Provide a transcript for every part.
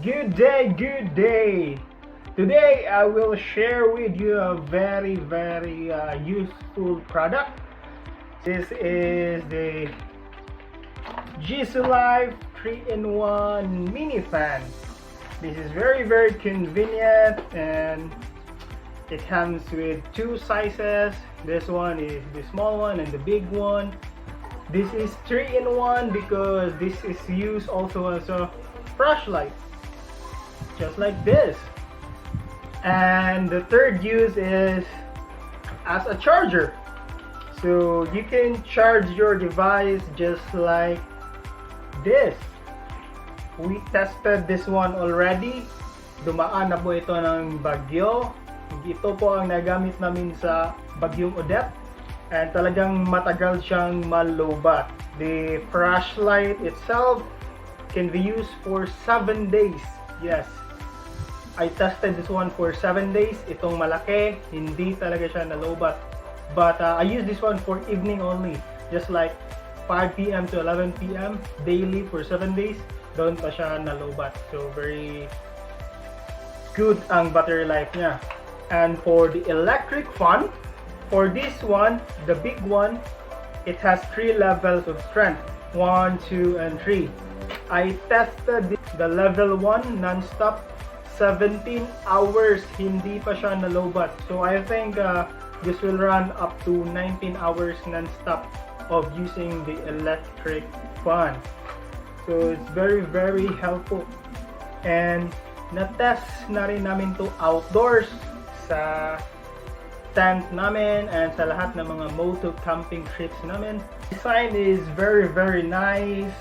Good day, good day. Today I will share with you a very useful product. This is the JISULIFE 3-in-1 mini fan. This is very convenient, and it comes with two sizes. This one is the small one and the big one. This is 3-in-1 because this is used also as a flashlight, just like this. And the third use is as a charger, so you can charge your device just like this. We tested this one already. Dumaan na po ito ng bagyo. Ito po ang nagamit namin sa bagyong Odette, and talagang matagal siyang malobat. The flashlight itself can be used for 7 days. Yes, I tested this one for 7 days. Itong malaki, hindi talaga siya nalobat. But I use this one for evening only, just like 5 p.m. to 11 p.m. daily for 7 days. Doon pa siya nalobat. So very good ang battery life niya. And for the electric fan, for this one, the big one, it has 3 levels of strength, 1, 2, and 3. I tested the level 1 non-stop, 17 hours, hindi pa siya nalobat. So I think this will run up to 19 hours non-stop of using the electric fan. So it's very helpful. And na-test na rin namin to outdoors, sa tent namin and sa lahat ng mga moto camping trips namin. Design is very nice.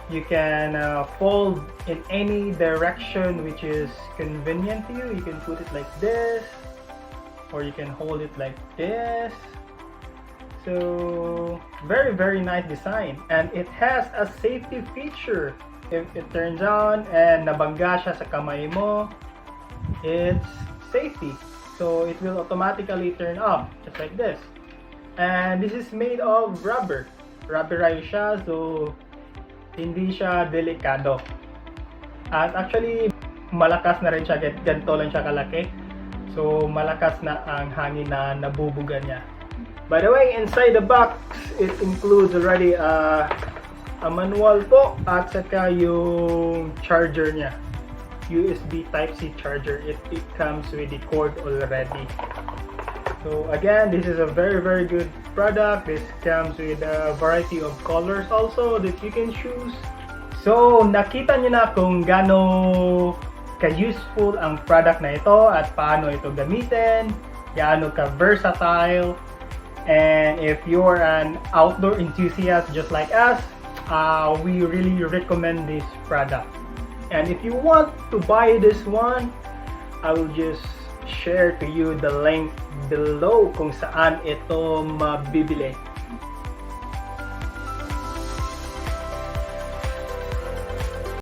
You can fold in any direction which is convenient to you. You can put it like this, or you can hold it like this. So very nice design, and it has a safety feature. If it turns on and nabangga siya sa kamay mo, it's safety. So it will automatically turn off, just like this. And this is made of rubber. Rubberized siya, so hindi siya delikado. At actually, malakas na rin siya, ganito lang siya kalaki. So malakas na ang hangin na nabubuga niya. By the way, inside the box, it includes already a manual po, at saka yung charger niya. USB Type-C charger. It comes with the cord already. So again, this is a very good product. This comes with a variety of colors also that you can choose. So nakita niyo na kung gaano ka-useful ang product na ito at paano ito gamitin, gaano ka-versatile. And if you're an outdoor enthusiast just like us, we really recommend this product. And if you want to buy this one, I will just share to you the link below kung saan ito mabibili.